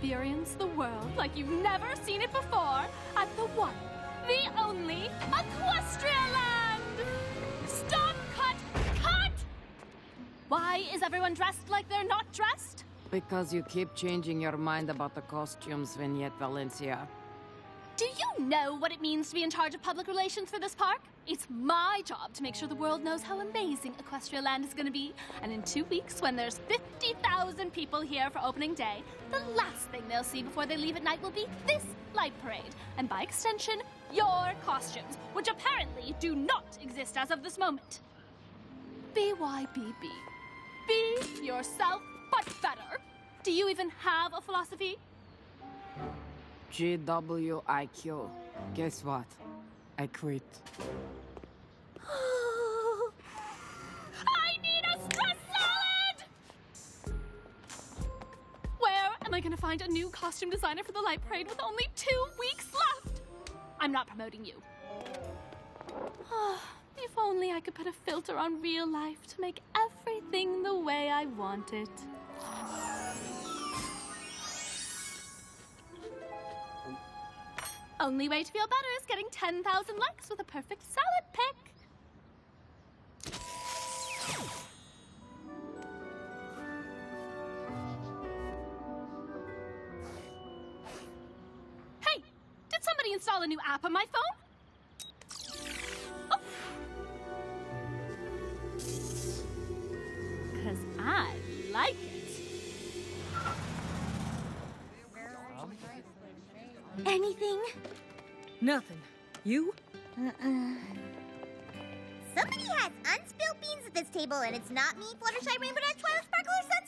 experience the world like you've never seen it before at the one, the only Equestria Land! Stop! Cut! Why is everyone dressed like they're not dressed? Because you keep changing your mind about the costumes, Vignette Valencia. Do you know what it means to be in charge of public relations for this park? It's my job to make sure the world knows how amazing Equestria Land is going to be. And in 2 weeks, when there's 50,000 people here for opening day, the last thing they'll see before they leave at night will be this light parade. And by extension, your costumes, which apparently do not exist as of this moment. BYBB. Be yourself, but better. Do you even have a philosophy? GWIQ. Guess what? I quit. I need a stress salad! Where am I going to find a new costume designer for the light parade with only 2 weeks left? I'm not promoting you. If only I could put a filter on real life to make everything the way I want it. Only way to feel better is getting 10,000 likes with a perfect salad pick. Hey, did somebody install a new app on my phone? Oh. 'Cause I like it. Anything? Nothing. You? Somebody has unspilled beans at this table, and it's not me, Fluttershy, Rainbow Dash, Twilight Sparkle, or Sunset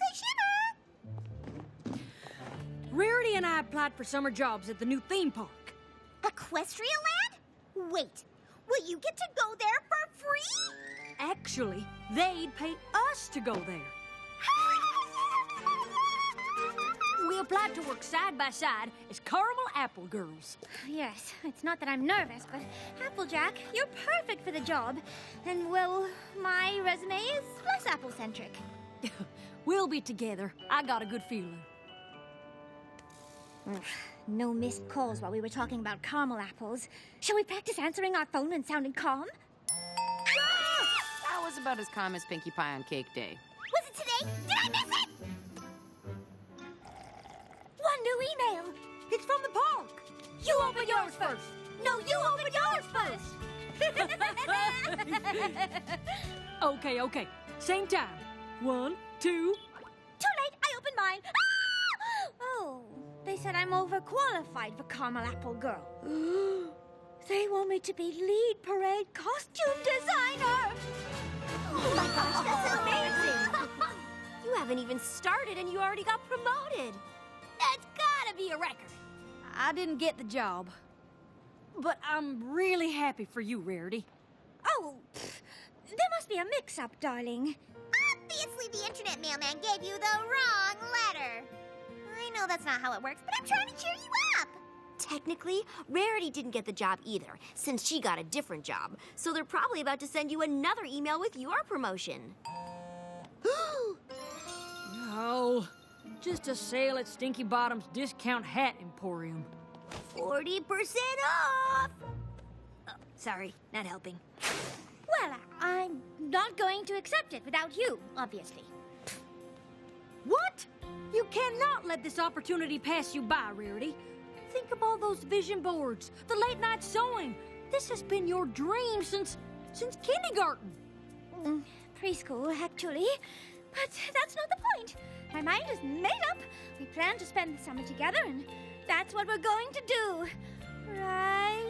Shimmer! Rarity and I applied for summer jobs at the new theme park. Equestria Land? Wait, will you get to go there for free? Actually, they'd pay us to go there. We applied to work side by side as caramel apple girls. Yes, it's not that I'm nervous, but Applejack, you're perfect for the job. And, well, my resume is less apple-centric. We'll be together. I got a good feeling. No missed calls while we were talking about caramel apples. Shall we practice answering our phone and sounding calm? That was about as calm as Pinkie Pie on Cake Day. Was it today? Did I miss it? One new email. It's from the park. You open yours first. No, you open yours first. Okay. Same time. 1, 2. Too late. I opened mine. Ah! Oh, they said I'm overqualified for caramel apple girl. They want me to be lead parade costume designer. Oh my gosh, that's amazing! You haven't even started and you already got promoted. That's gotta be a record. I didn't get the job. But I'm really happy for you, Rarity. Oh, there must be a mix-up, darling. Obviously, the internet mailman gave you the wrong letter. I know that's not how it works, but I'm trying to cheer you up. Technically, Rarity didn't get the job either, since she got a different job. So they're probably about to send you another email with your promotion. No, just a sale at Stinky Bottom's Discount Hat Emporium. 40% off! Oh, sorry, not helping. Well, I'm not going to accept it without you, obviously. What? You cannot let this opportunity pass you by, Rarity. Think of all those vision boards, the late-night sewing. This has been your dream since kindergarten. Preschool, actually. But that's not the point. My mind is made up. We plan to spend the summer together, and that's what we're going to do. Right?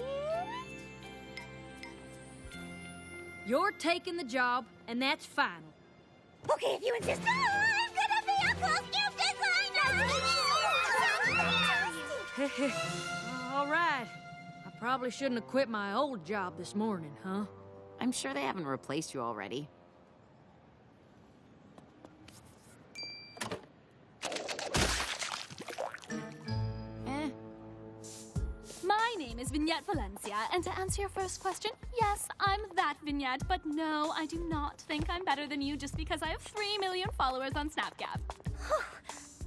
You're taking the job, and that's final. Okay, if you insist. I'm gonna be a costume designer! All right. I probably shouldn't have quit my old job this morning, huh? I'm sure they haven't replaced you already. My name is Vignette Valencia, and to answer your first question, yes, I'm that Vignette, but no, I do not think I'm better than you just because I have 3 million followers on Snapchat.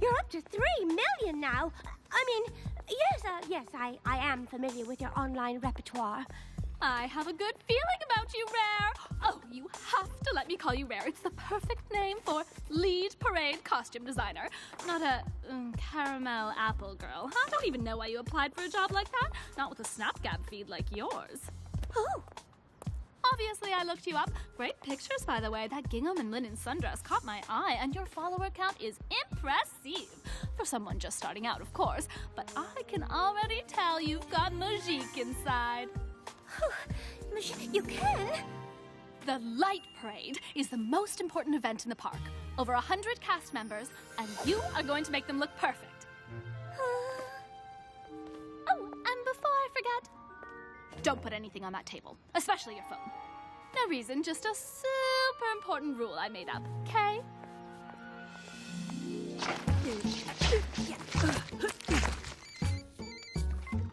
You're up to 3 million now. I mean, yes, I am familiar with your online repertoire. I have a good feeling about you, Rare. Oh, you have to let me call you Rare. It's the perfect name for lead parade costume designer, not a caramel apple girl. I don't even know why you applied for a job like that. Not with a Snapgab feed like yours. Oh, Obviously, I looked you up. Great pictures, by the way. That gingham and linen sundress caught my eye, and your follower count is impressive. For someone just starting out, of course. But I can already tell you've got magique inside. you can? The Light Parade is the most important event in the park. Over 100 cast members, and you are going to make them look perfect. Oh, and before I forget, don't put anything on that table, especially your phone. No reason, just a super important rule I made up, okay?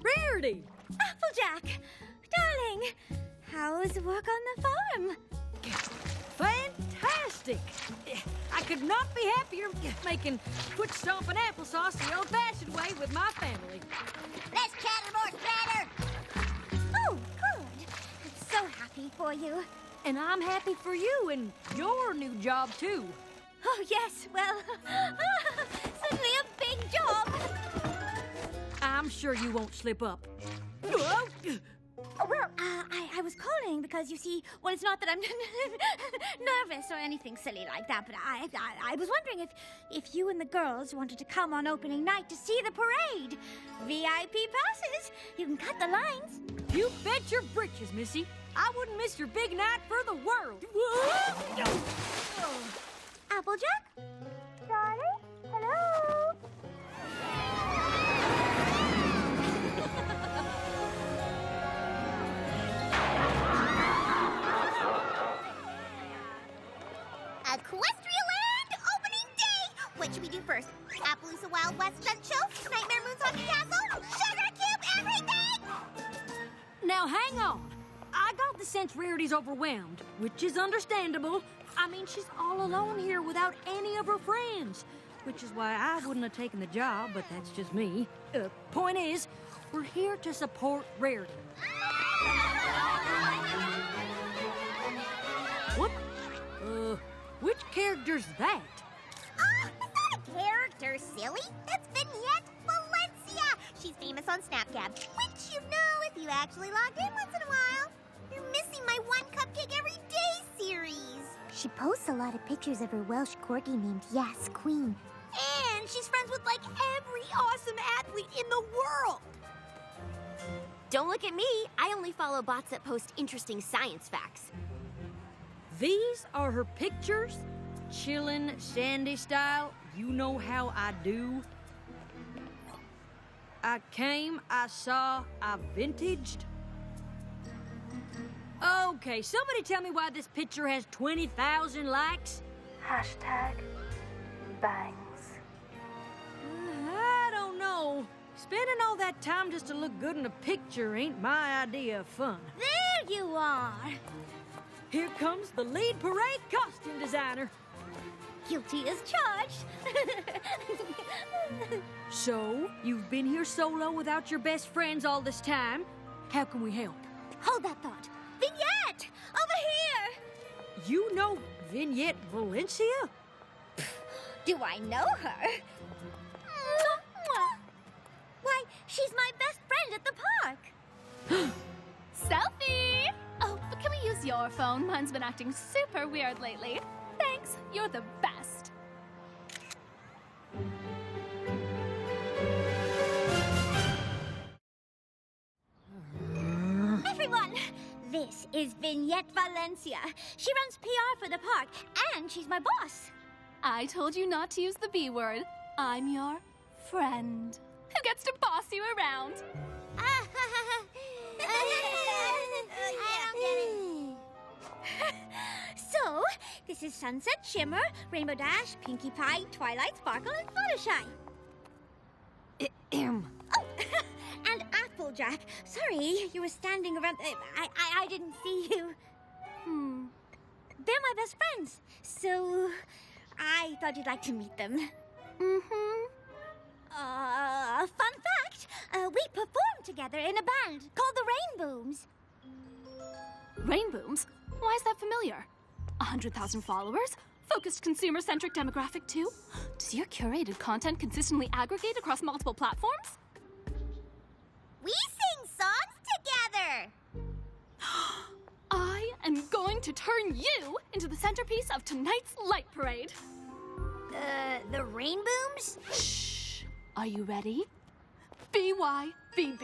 Rarity! Applejack! Darling! How's work on the farm? Fantastic! I could not be happier making foot-stomping applesauce the old-fashioned way with my family. Less chatter, more splatter! Oh, good. I'm so happy for you. And I'm happy for you and your new job, too. Oh, yes, well, certainly a big job. I'm sure you won't slip up. Oh, well, I was calling because, you see, well, it's not that I'm nervous or anything silly like that, but I was wondering if you and the girls wanted to come on opening night to see the parade. VIP passes. You can cut the lines. You bet your britches, Missy. I wouldn't miss your big night for the world. Applejack? Darling? Hello? Equestria Land opening day! What should we do first? Appaloosa Wild West Stunt Show? Nightmare Moon's Haunted Castle? Sugar Cube Everything? Now, hang on. I got the sense Rarity's overwhelmed, which is understandable. I mean, she's all alone here without any of her friends, which is why I wouldn't have taken the job, but that's just me. Point is, we're here to support Rarity. What? Which character's that? Oh, it's not a character, silly. That's Vignette Valencia. She's famous on Snapcab, which you know if you actually logged in once in a while. You're missing my One Cupcake Every Day series. She posts a lot of pictures of her Welsh corgi named Yas Queen. And she's friends with, like, every awesome athlete in the world. Don't look at me. I only follow bots that post interesting science facts. These are her pictures? Chillin', Sandy style, you know how I do. I came, I saw, I vintaged. Okay, somebody tell me why this picture has 20,000 likes. Hashtag bangs. I don't know. Spending all that time just to look good in a picture ain't my idea of fun. There you are. Here comes the lead parade costume designer. Guilty as charged. So, you've been here solo without your best friends all this time. How can we help? Hold that thought. Vignette! Over here! You know Vignette Valencia? Do I know her? Why, she's my best friend at the park. Selfie! Oh, but can we use your phone? Mine's been acting super weird lately. Thanks, you're the best. Everyone, this is Vignette Valencia. She runs PR for the park, and she's my boss. I told you not to use the B word. I'm your friend. Who gets to boss you around? I don't get it. So, this is Sunset Shimmer, Rainbow Dash, Pinkie Pie, Twilight Sparkle, and Fluttershy. Oh, and Applejack. Sorry, you were standing around. I didn't see you. They're my best friends, so I thought you'd like to meet them. Fun fact, we performed together in a band called the Rainbooms. Rainbooms? Why is that familiar? 100,000 followers? Focused consumer-centric demographic too? Does your curated content consistently aggregate across multiple platforms? We sing songs together! I am going to turn you into the centerpiece of tonight's light parade. The Rainbooms? Shh. Are you ready? BYBB.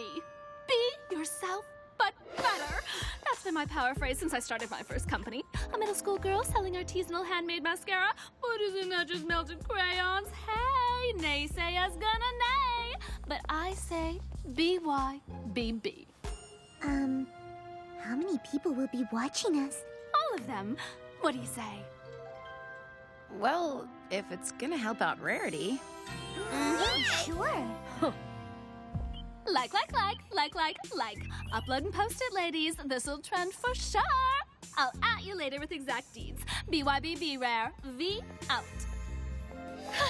Be yourself, but better. That's been my power phrase since I started my first company. A middle school girl selling artisanal handmade mascara. But isn't that just melted crayons? Hey, naysayers gonna nay. But I say BYBB. How many people will be watching us? All of them. What do you say? Well, if it's gonna help out Rarity. Sure. Like. Upload and post it, ladies. This'll trend for sure. I'll at you later with exact deeds. BYBB Rare. V out.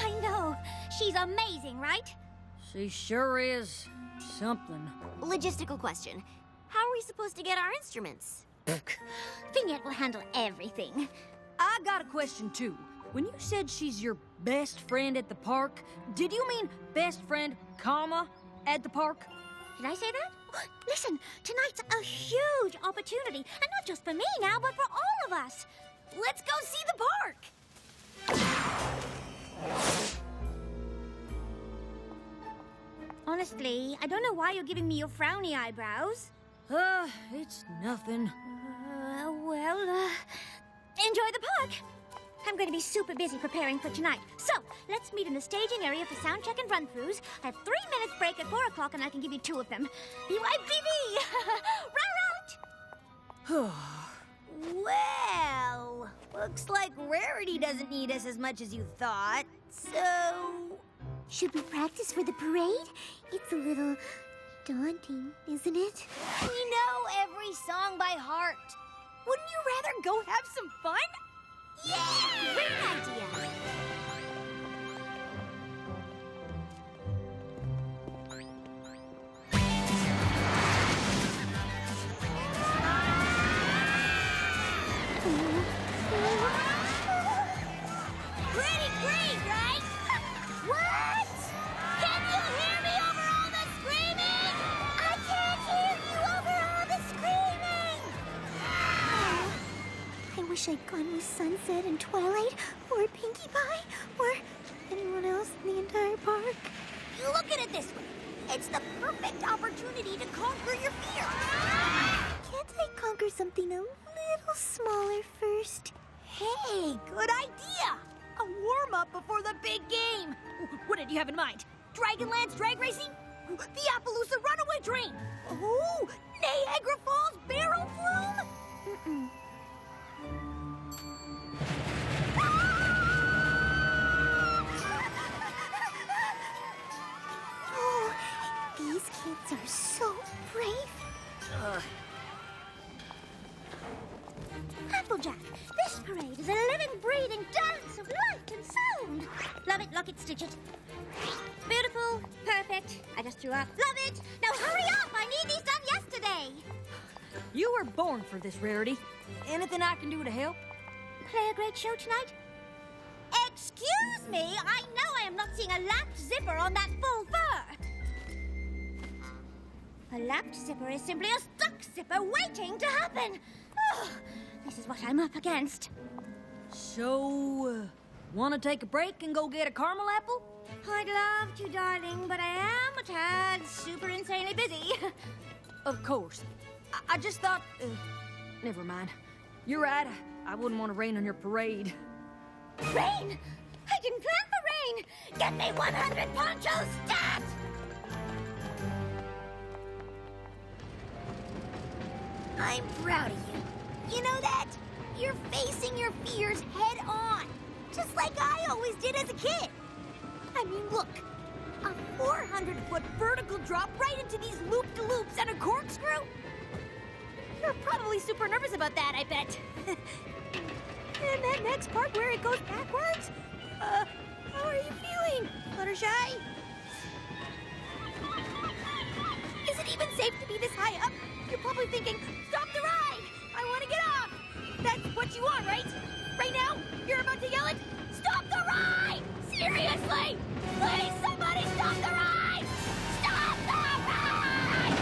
I know. She's amazing, right? She sure is something. Logistical question. How are we supposed to get our instruments? Vignette will handle everything. I got a question, too. When you said she's your best friend at the park, did you mean best friend, comma, at the park? Did I say that? Listen, tonight's a huge opportunity. And not just for me now, but for all of us. Let's go see the park. Honestly, I don't know why you're giving me your frowny eyebrows. It's nothing. Enjoy the park. I'm going to be super busy preparing for tonight. So, let's meet in the staging area for sound check and run-throughs. I have 3 minutes break at 4 o'clock, and I can give you 2 of them. BYBB! Row. Well, looks like Rarity doesn't need us as much as you thought, so... Should we practice for the parade? It's a little daunting, isn't it? We know every song by heart. Wouldn't you rather go have some fun? Yeah! Great idea! Pretty great, right? What? Can you hear me over all the screaming? I can't hear you over all the screaming! I wish I'd gone with Sunset and Twilight, or Pinkie Pie, or anyone else in the entire park. You look at it this way. It's the perfect opportunity to conquer your fear. Can't I conquer something a little smaller first? Hey, good idea. A warm-up before the big game. What did you have in mind? Dragonlance drag racing? The Appaloosa runaway train? Oh, Niagara Falls barrel flume? Oh, these kids are so brave. Applejack, this parade is a living, breathing dance of light and sound. Love it, lock it, stitch it. Beautiful, perfect. I just threw up. Love it. Now hurry up. I need these done yesterday. You were born for this, Rarity. Anything I can do to help? Play a great show tonight? Excuse me. I know I am not seeing a lapped zipper on that full fur. A lapped zipper is simply a stuck zipper waiting to happen. Oh, this is what I'm up against. So, want to take a break and go get a caramel apple? I'd love to, darling, but I am a tad super insanely busy. Of course. I just thought... never mind. You're right. I wouldn't want to rain on your parade. Rain! I didn't plan for rain! Get me 100 ponchos, stat! I'm proud of you. You know that? You're facing your fears head on. Just like I always did as a kid. I mean, look. A 400-foot vertical drop right into these loop-de-loops and a corkscrew. You're probably super nervous about that, I bet. And that next part where it goes backwards? How are you feeling? brave to be this high up, you're probably thinking, stop the ride! I want to get off! That's what you want, right? Right now, you're about to yell it, stop the ride! Seriously! Please, somebody stop the ride! Stop the ride!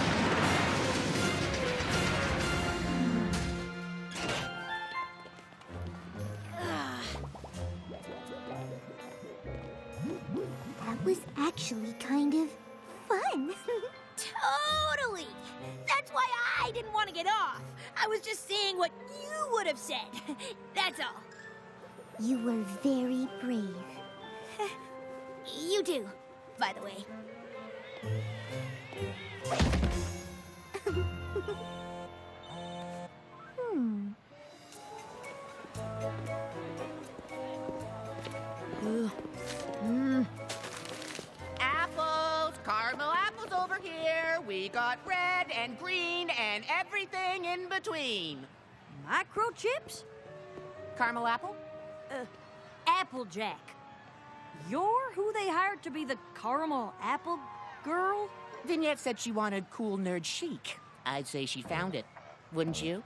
That was actually kind of fun. Totally! That's why I didn't want to get off. I was just saying what you would have said. That's all. You were very brave. You do, by the way. Apples, caramel apples over here. We got red and green and everything in between. Microchips? Caramel apple? Applejack. You're who they hired to be the caramel apple girl? Vignette said she wanted cool nerd chic. I'd say she found it. Wouldn't you?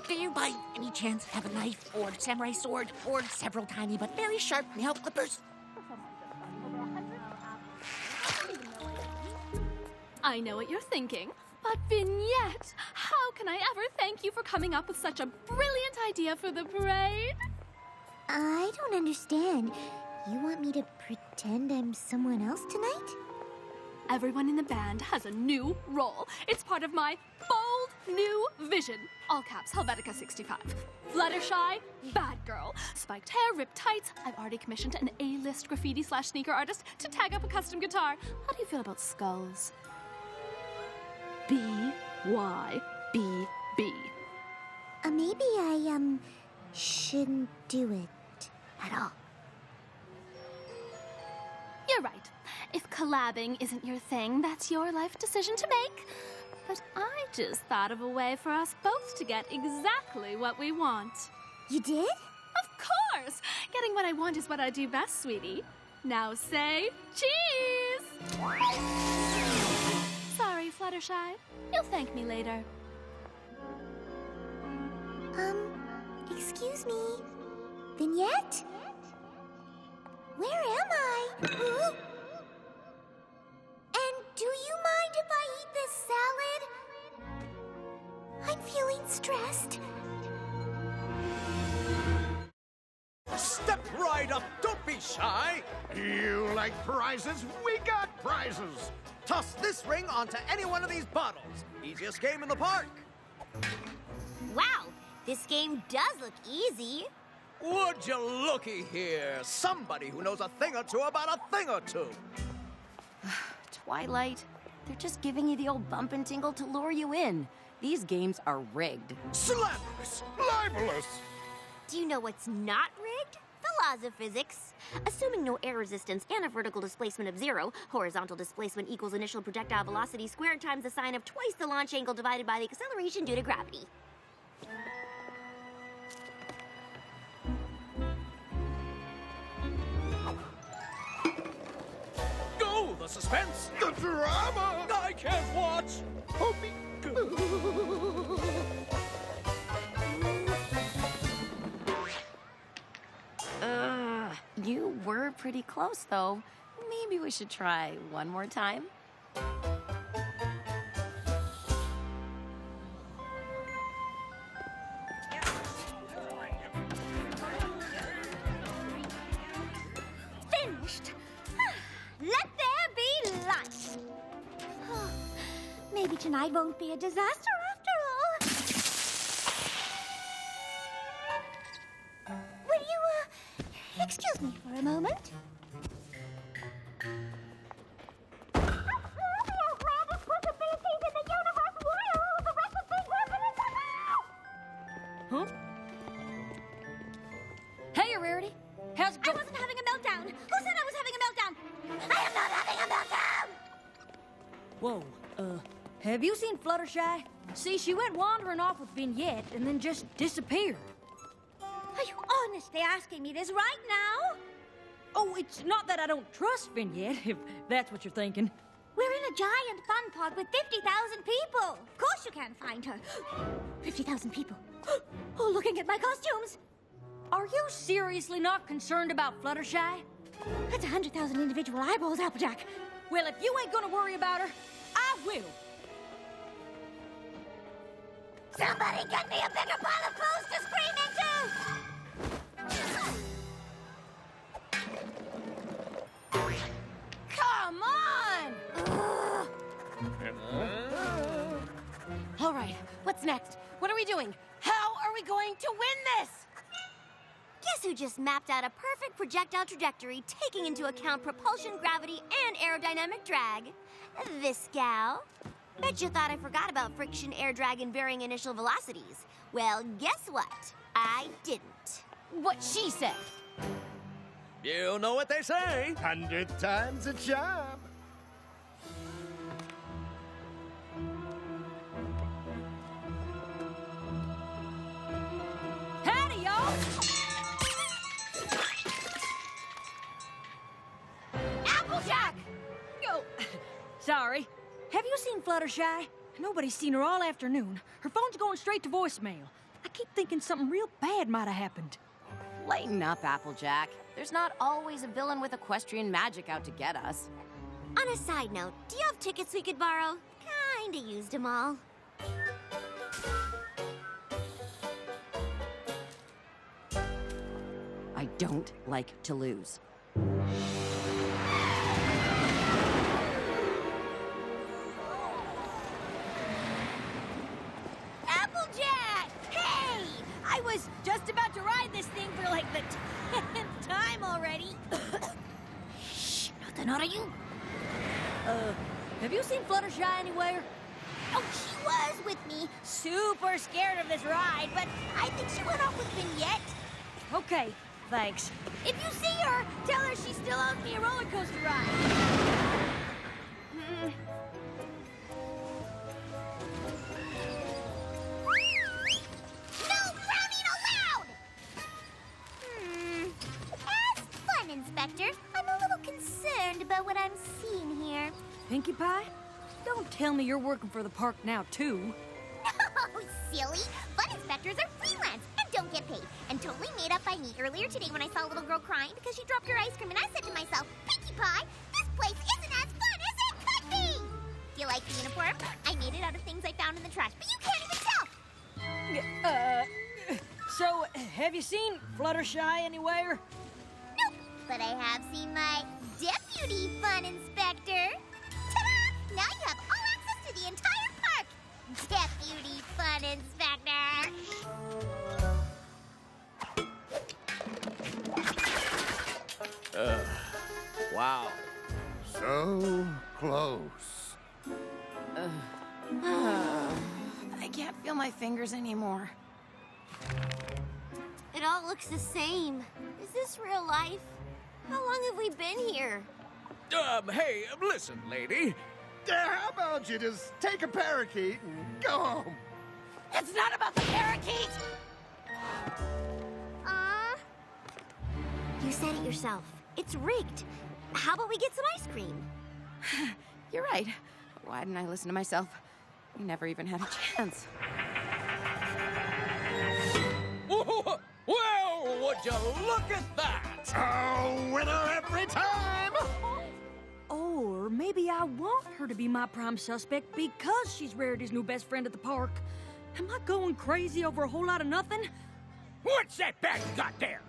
Do you by any chance have a knife or samurai sword or several tiny but very sharp nail clippers? I know what you're thinking, but Vignette, how can I ever thank you for coming up with such a brilliant idea for the parade? I don't understand. You want me to pretend I'm someone else tonight? Everyone in the band has a new role. It's part of my bold new vision. All caps, Helvetica 65. Fluttershy, bad girl. Spiked hair, ripped tights. I've already commissioned an A-list graffiti/sneaker artist to tag up a custom guitar. How do you feel about skulls? B-Y-B-B. Maybe I, shouldn't do it at all. You're right. If collabing isn't your thing, that's your life decision to make. But I just thought of a way for us both to get exactly what we want. You did? Of course! Getting what I want is what I do best, sweetie. Now say cheese! Sorry, Fluttershy. You'll thank me later. Excuse me. Vignette? Where am I? And do you mind if I eat this salad? I'm feeling stressed. Step right up, don't be shy. You like prizes? We got prizes. Toss this ring onto any one of these bottles. Easiest game in the park. Wow, this game does look easy. Would you looky here? Somebody who knows a thing or two about a thing or two. Twilight, they're just giving you the old bump and tingle to lure you in. These games are rigged. Slanderous, libelous. Do you know what's not rigged? The laws of physics. Assuming no air resistance and a vertical displacement of 0, horizontal displacement equals initial projectile velocity squared times the sine of twice the launch angle divided by the acceleration due to gravity. Oh, the suspense, the drama. I can't watch. Oh, me good. You were pretty close, though. Maybe we should try one more time. Finished. Let there be light. Maybe tonight won't be a disaster after all. Will you, excuse me for a moment? Huh? Hey, Rarity. How's it I going? wasn't having a meltdown. Who said I was having a meltdown? I am not having a meltdown! Whoa, Have you seen Fluttershy? See, she went wandering off with Vignette and then just disappeared. Are you honestly asking me this right now? Oh, it's not that I don't trust Vignette, if that's what you're thinking. We're in a giant fun park with 50,000 people. Of course you can't find her. 50,000 people. Oh, looking at my costumes. Are you seriously not concerned about Fluttershy? That's 100,000 individual eyeballs, Applejack. Well, if you ain't gonna worry about her, I will. Somebody get me a bigger pile of clothes to scream into! Come on! All right, what's next? What are we doing? How are we going to win this? Guess who just mapped out a perfect projectile trajectory, taking into account propulsion, gravity, and aerodynamic drag? This gal. Bet you thought I forgot about friction, air drag, and varying initial velocities. Well, guess what? I didn't. What she said. You know what they say. 100 times a charm. Howdy, y'all! Applejack! Oh, sorry. Have you seen Fluttershy? Nobody's seen her all afternoon. Her phone's going straight to voicemail. I keep thinking something real bad might have happened. Lighten up, Applejack. There's not always a villain with equestrian magic out to get us. On a side note, do you have tickets we could borrow? Kinda used them all. I don't like to lose. Applejack! Hey! I was just about to ride this thing for like the 10th time already. Shh, nothing out of you. Have you seen Fluttershy anywhere? Oh, she was with me, super scared of this ride, but I think she went off with Vignette. Okay, thanks. If you see her, tell her she still owes me a roller coaster ride. No frowning allowed! As fun inspector, I'm a little concerned about what I'm seeing here. Pinkie Pie? Don't tell me you're working for the park now, too. Oh, silly. Fun inspectors are freelance and don't get paid. And totally made up by me earlier today when I saw a little girl crying because she dropped her ice cream, and I said to myself, Pinkie Pie, this place isn't as fun as it could be! Do you like the uniform? I made it out of things I found in the trash, but you can't even tell! So, have you seen Fluttershy anywhere? Nope, but I have seen my deputy fun inspector. Ta-da! Now you have all access to the entire park! Deputy fun inspector! Wow. So close. I can't feel my fingers anymore. It all looks the same. Is this real life? How long have we been here? Hey, listen, lady. How about you just take a parakeet and go home? It's not about the parakeet! You said it yourself. It's rigged. How about we get some ice cream? You're right. Why didn't I listen to myself? We never even had a chance. Well, would you look at that? Oh, winner every time! Or maybe I want her to be my prime suspect because she's Rarity's new best friend at the park. Am I going crazy over a whole lot of nothing? What's that bag you got there?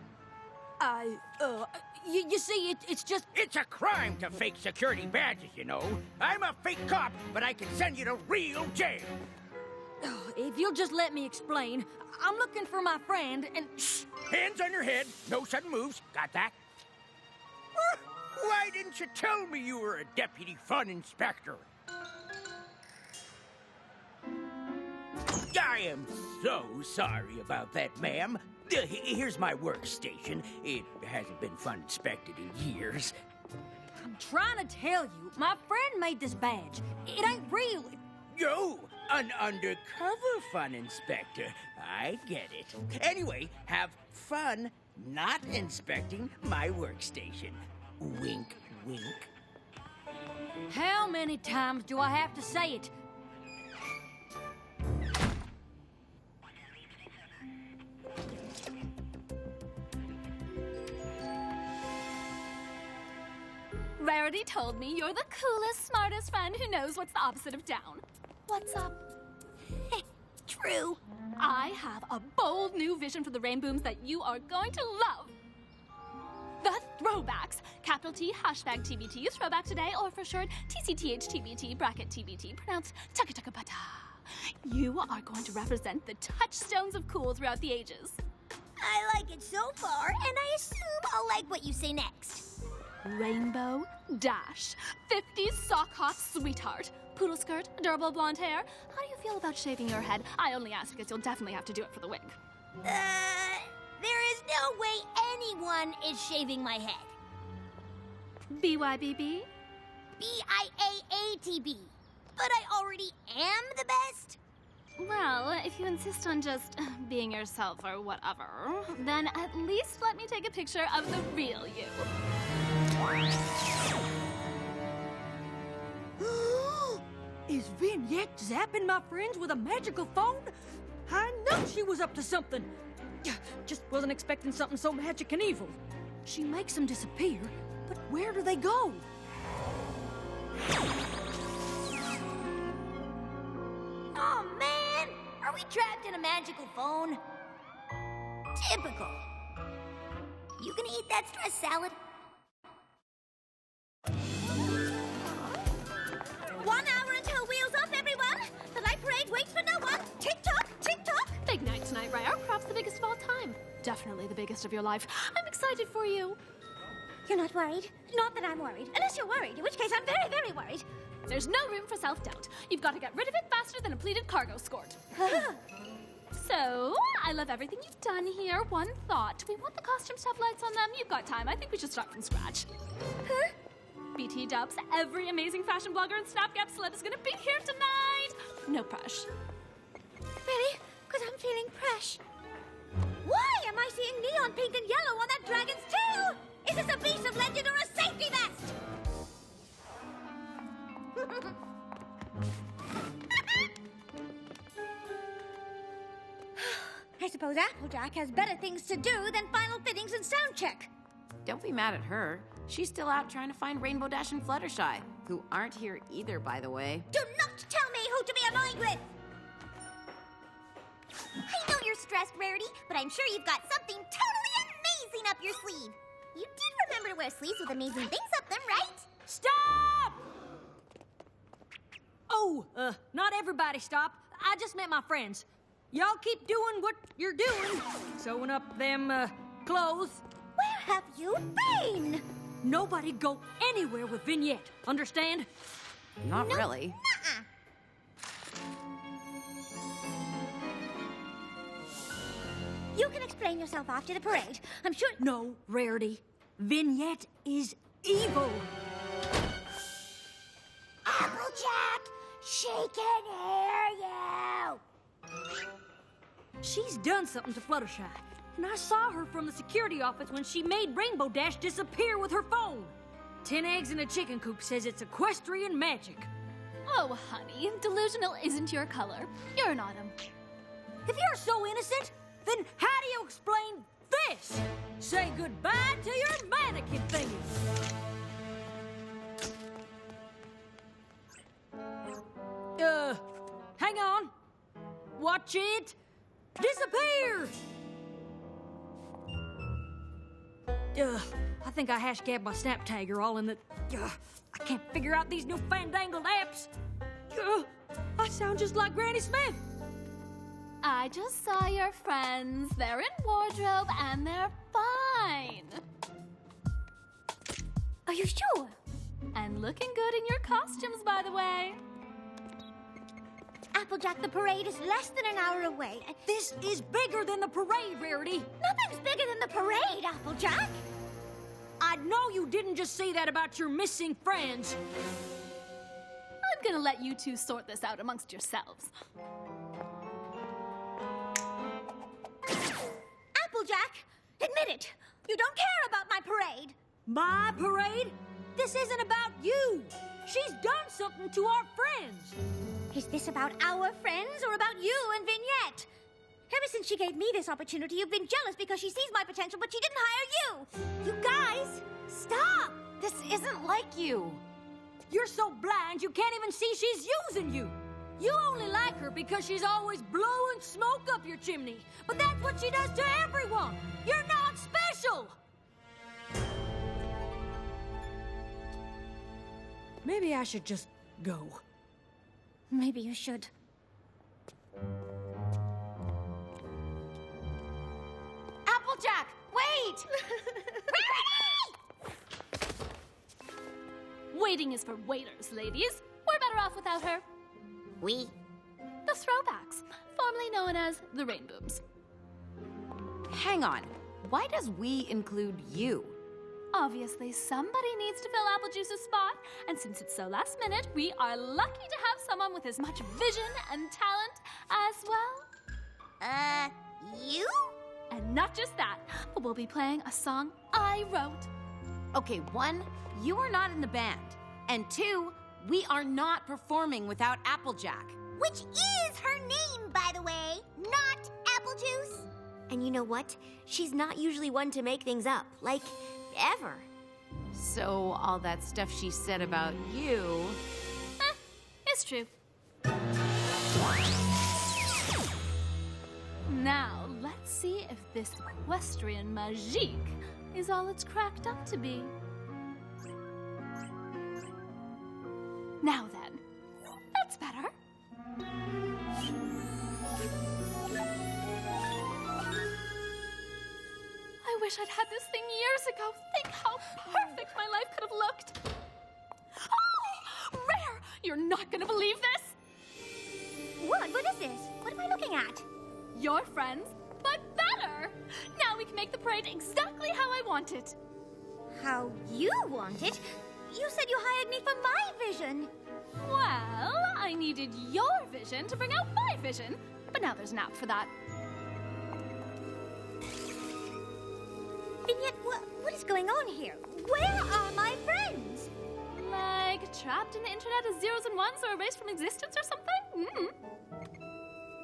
You see, it's just... It's a crime to fake security badges, you know. I'm a fake cop, but I can send you to real jail. If you'll just let me explain, I'm looking for my friend and... Shh! Hands on your head, no sudden moves. Got that? Why didn't you tell me you were a deputy fun inspector? I am so sorry about that, ma'am. Here's my workstation. It hasn't been fun inspected in years. I'm trying to tell you, my friend made this badge. It ain't real. Oh, an undercover fun inspector. I get it. Anyway, have fun not inspecting my workstation. Wink, wink. How many times do I have to say it? Rarity told me you're the coolest, smartest friend who knows what's the opposite of down. What's up? True. I have a bold new vision for the Rainbooms that you are going to love. The Throwbacks. Capital T, hashtag TBT, throwback today, or for short, TCTHTBT, bracket TBT, pronounced taka-taka-pata. You are going to represent the touchstones of cool throughout the ages. I like it so far, and I assume I'll like what you say next. Rainbow Dash. 50s sock hop sweetheart. Poodle skirt, adorable blonde hair. How do you feel about shaving your head? I only ask because you'll definitely have to do it for the wig. There is no way anyone is shaving my head. BYBB? BIAATB. But I already am the best. Well, if you insist on just being yourself or whatever, then at least let me take a picture of the real you. Is Vignette zapping my friends with a magical phone? I knew she was up to something. Just wasn't expecting something so magic and evil. She makes them disappear, but where do they go? Oh, man! Are we trapped in a magical phone? Typical. You gonna eat that stress salad? 1 hour until wheels up, everyone! The light parade waits for no one! Tick-tock, tick-tock! Big night tonight, Rare. Perhaps the biggest of all time. Definitely the biggest of your life. I'm excited for you. You're not worried? Not that I'm worried. Unless you're worried, in which case I'm very, very worried. There's no room for self-doubt. You've got to get rid of it faster than a pleated cargo skirt. So, I love everything you've done here. One thought. We want the costumes to have lights on them. You've got time. I think we should start from scratch. Huh? BT dubs, every amazing fashion blogger and Snapgap celeb is gonna be here tonight. No pressure. Really? Because I'm feeling fresh. Why am I seeing neon pink and yellow on that dragon's tail? Is this a beast of legend or a safety vest? I suppose Applejack has better things to do than final fittings and sound check. Don't be mad at her. She's still out trying to find Rainbow Dash and Fluttershy, who aren't here either, by the way. Do not tell me who to be annoyed with! I know you're stressed, Rarity, but I'm sure you've got something totally amazing up your sleeve. You did remember to wear sleeves with amazing things up them, right? Stop! Oh, not everybody stop. I just met my friends. Y'all keep doing what you're doing. Sewing up them, clothes. Where have you been? Nobody go anywhere with Vignette, understand? Not really. You can explain yourself after the parade. I'm sure... No, Rarity. Vignette is evil. Applejack, she can hear you. She's done something to Fluttershy, and I saw her from the security office when she made Rainbow Dash disappear with her phone. 10 eggs in a chicken coop says it's equestrian magic. Oh, honey, delusional isn't your color. You're an autumn. If you're so innocent, then how do you explain this? Say goodbye to your mannequin thingy. Hang on. Watch it disappear. I think I hash-gabbed my snap tagger all in the... I can't figure out these new fandangled apps. I sound just like Granny Smith. I just saw your friends. They're in wardrobe and they're fine. Are you sure? And looking good in your costumes, by the way. Applejack, the parade is less than an hour away. This is bigger than the parade, Rarity. Nothing's bigger than the parade, Applejack. I know you didn't just say that about your missing friends. I'm gonna let you two sort this out amongst yourselves. Applejack, admit it. You don't care about my parade. My parade? This isn't about you. She's done something to our friends. Is this about our friends or about you and Vignette? Ever since she gave me this opportunity, you've been jealous because she sees my potential, but she didn't hire you. You guys, stop! This isn't like you. You're so blind you can't even see she's using you. You only like her because she's always blowing smoke up your chimney. But that's what she does to everyone. You're not special. Maybe I should just go. Maybe you should. Applejack, wait! Waiting is for waiters, ladies. We're better off without her. We? The Throwbacks, formerly known as the Rainbooms. Hang on. Why does we include you? Obviously, somebody needs to fill Applejuice's spot, and since it's so last minute, we are lucky to have someone with as much vision and talent as well. You? And not just that, but we'll be playing a song I wrote. Okay, 1, you are not in the band. And 2, we are not performing without Applejack. Which is her name, by the way, not Applejuice. And you know what? She's not usually one to make things up. Like, ever. So all that stuff she said about you... It's true. Now, let's see if this equestrian magique is all it's cracked up to be. Now then, that's better. I wish I'd had this thing years ago. Think how perfect my life could have looked. Oh, Rare! You're not gonna believe this! What? What is this? What am I looking at? Your friends, but better! Now we can make the parade exactly how I want it. How you want it? You said you hired me for my vision. Well, I needed your vision to bring out my vision, but now there's an app for that. Vignette, what is going on here? Where are my friends? Like trapped in the internet as zeros and ones or erased from existence or something?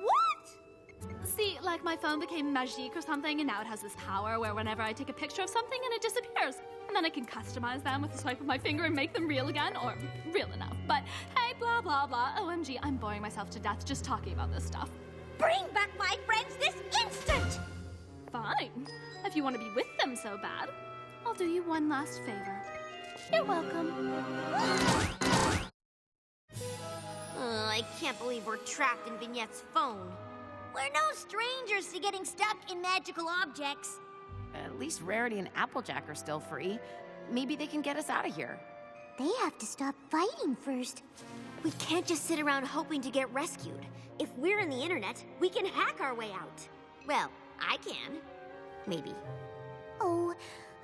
What? See, like my phone became magique or something, and now it has this power where whenever I take a picture of something and it disappears. And then I can customize them with a swipe of my finger and make them real again, or real enough. But hey, blah, blah, blah. OMG, I'm boring myself to death just talking about this stuff. Bring back my friends this instant! Fine. If you want to be with them so bad, I'll do you one last favor. You're welcome. I can't believe we're trapped in Vignette's phone. We're no strangers to getting stuck in magical objects. At least Rarity and Applejack are still free. Maybe they can get us out of here. They have to stop fighting first. We can't just sit around hoping to get rescued. If we're in the internet, we can hack our way out. Well, I can. Maybe. Oh,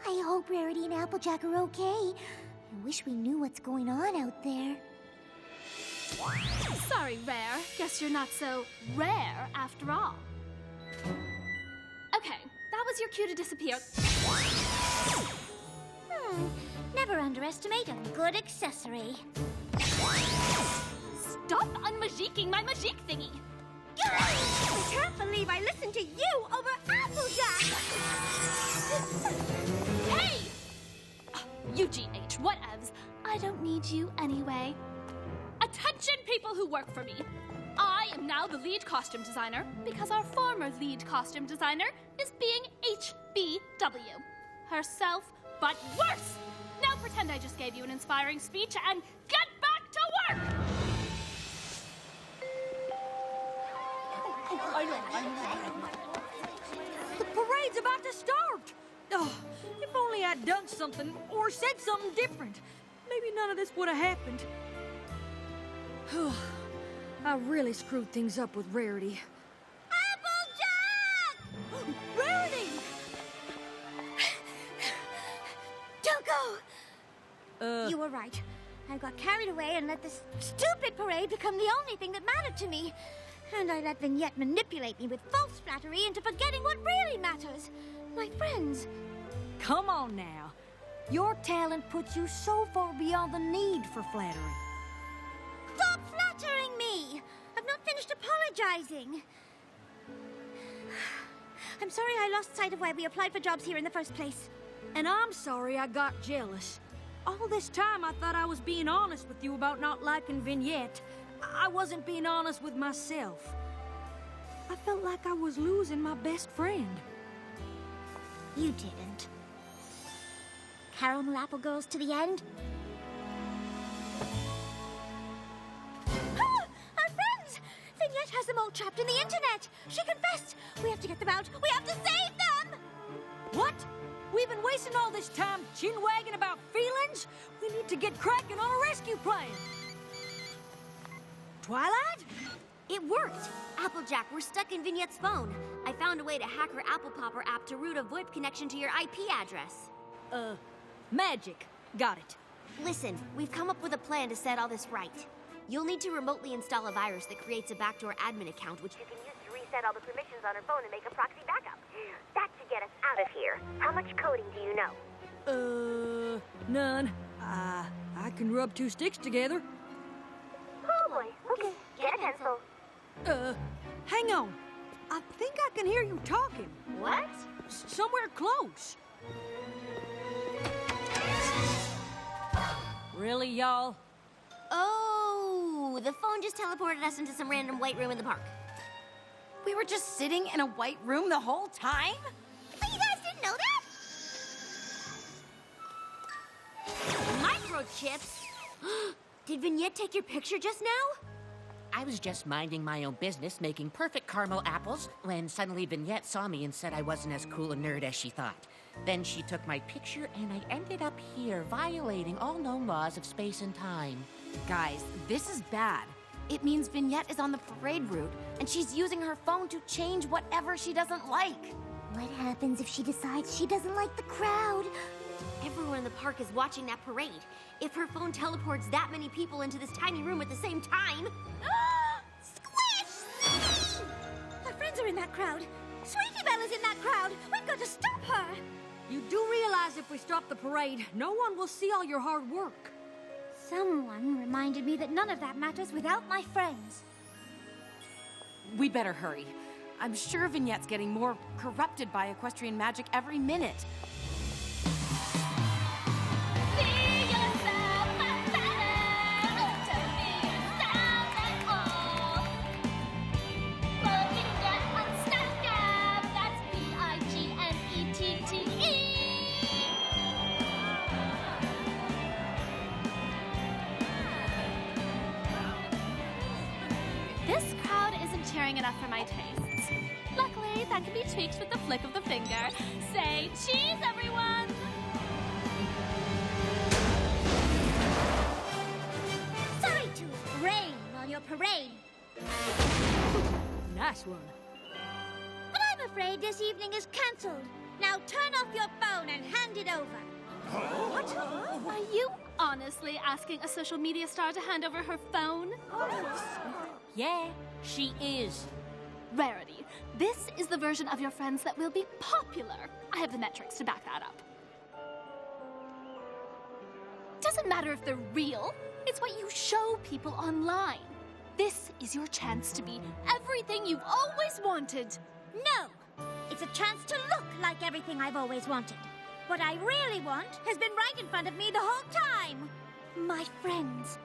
I hope Rarity and Applejack are okay. I wish we knew what's going on out there. Sorry, Rare. Guess you're not so rare after all. Okay, that was your cue to disappear. Never underestimate a good accessory. Stop unmagiquing my magique thingy! I can't believe I listened to you over Applejack! Hey! UGH, whatevs. I don't need you anyway. Attention, people who work for me. I am now the lead costume designer because our former lead costume designer is being HBW. Herself, but worse! Now pretend I just gave you an inspiring speech and get back to work! The parade's about to start! Oh, if only I'd done something or said something different. Maybe none of this would have happened. I really screwed things up with Rarity. Applejack! Rarity! Don't go! You were right. I got carried away and let this stupid parade become the only thing that mattered to me. And I let Vignette manipulate me with false flattery into forgetting what really matters. My friends. Come on now. Your talent puts you so far beyond the need for flattery. Stop flattering me! I've not finished apologizing. I'm sorry I lost sight of why we applied for jobs here in the first place. And I'm sorry I got jealous. All this time I thought I was being honest with you about not liking Vignette. I wasn't being honest with myself. I felt like I was losing my best friend. You didn't. Caramel apple girls to the end? Ah! Our friends! Vignette has them all trapped in the internet! She confessed! We have to get them out! We have to save them! What? We've been wasting all this time chin-wagging about feelings? We need to get cracking on a rescue plan. Twilight? It worked! Applejack, we're stuck in Vignette's phone. I found a way to hack her Apple Popper app to route a VoIP connection to your IP address. Magic. Got it. Listen, we've come up with a plan to set all this right. You'll need to remotely install a virus that creates a backdoor admin account, which you can use to reset all the permissions on her phone and make a proxy backup. That should get us out of here. How much coding do you know? None. I can rub two sticks together. Oh boy, okay. Get a pencil. Hang on. I think I can hear you talking. What? Somewhere close. Really, y'all? Oh, the phone just teleported us into some random white room in the park. We were just sitting in a white room the whole time? But you guys didn't know that? Microchips? Did Vignette take your picture just now? I was just minding my own business, making perfect caramel apples, when suddenly Vignette saw me and said I wasn't as cool a nerd as she thought. Then she took my picture, and I ended up here, violating all known laws of space and time. Guys, this is bad. It means Vignette is on the parade route, and she's using her phone to change whatever she doesn't like. What happens if she decides she doesn't like the crowd? Everyone in the park is watching that parade. If her phone teleports that many people into this tiny room at the same time... Squish! Our friends are in that crowd. Sweetie Belle is in that crowd. We've got to stop her. You do realize if we stop the parade, no one will see all your hard work. Someone reminded me that none of that matters without my friends. We'd better hurry. I'm sure Vignette's getting more corrupted by equestrian magic every minute. This crowd isn't cheering enough for my tastes. Luckily, that can be tweaked with the flick of the finger. Say cheese, everyone! Sorry to rain on your parade. Nice one. But I'm afraid this evening is cancelled. Now turn off your phone and hand it over. What? Are you honestly asking a social media star to hand over her phone? Yeah, she is. Rarity, this is the version of your friends that will be popular. I have the metrics to back that up. Doesn't matter if they're real. It's what you show people online. This is your chance to be everything you've always wanted. No! It's a chance to look like everything I've always wanted. What I really want has been right in front of me the whole time. My friends.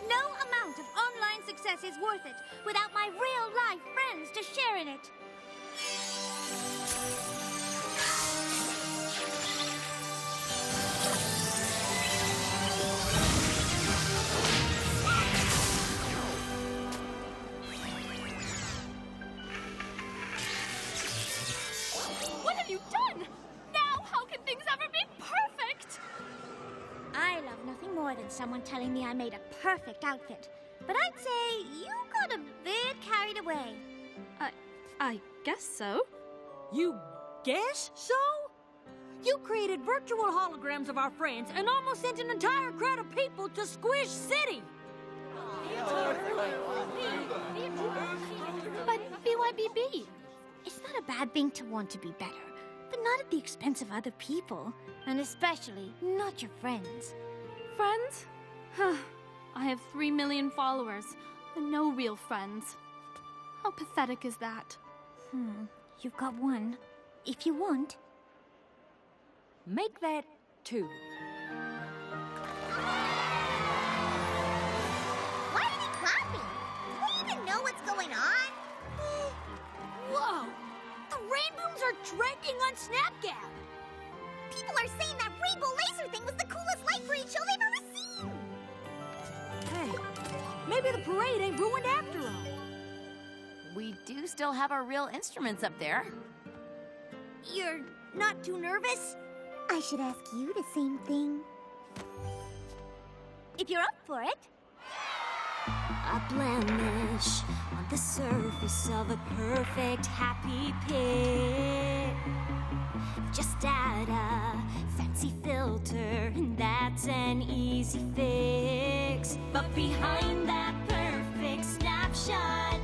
No amount of online success is worth it without my real-life friends to share in it. What have you done? Now, how can things ever be perfect? I love nothing more than someone telling me I made a perfect outfit, but I'd say you got a bit carried away. I guess so. You guess so? You created virtual holograms of our friends and almost sent an entire crowd of people to Squish City. But BYBB. It's not a bad thing to want to be better, but not at the expense of other people, and especially not your friends. Friends? I have 3 million followers, and no real friends. How pathetic is that? You've got one. If you want. Make that 2. Why are they clapping? Do they even know what's going on? Whoa! The rainbows are trending on Snapchat! People are saying that rainbow laser thing was the coolest light parade show they've ever seen! Hey, maybe the parade ain't ruined after all. We do still have our real instruments up there. You're not too nervous? I should ask you the same thing. If you're up for it. A blemish on the surface of a perfect happy pic. Just add a fancy filter and that's an easy fix. But behind that perfect snapshot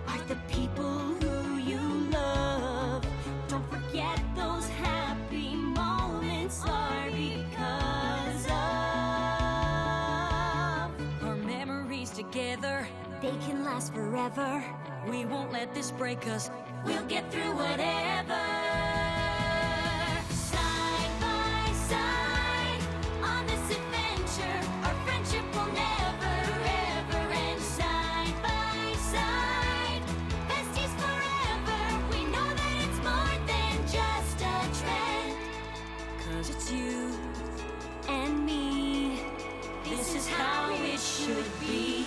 are the people who you love. Don't forget those happy moments are because of Our memories together, they can last forever. we won't let this break us. We'll get through whatever. Side by side on this adventure, our friendship will never ever end. Side by side, besties forever. We know that it's more than just a trend. 'Cause it's you. And me, this is how it should be.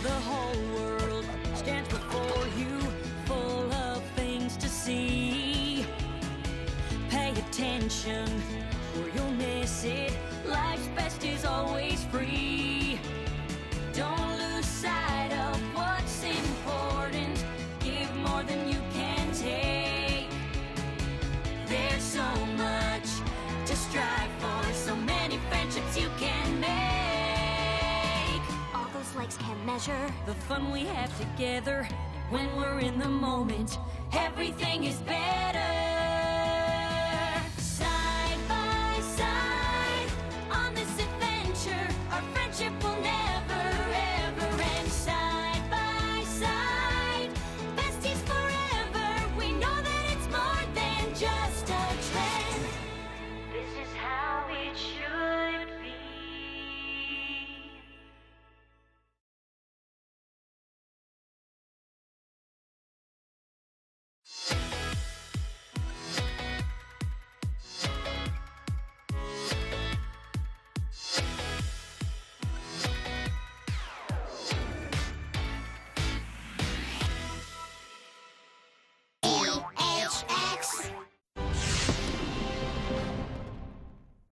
The whole world stands before you, full of things to see. Pay attention, or you'll miss it. Life's best is always free. Don't lose sight of what's important. Give more than you can take. There's so much to strive for, so many friendships you can make. All those likes can't measure The fun we have together when we're in the moment, everything is better.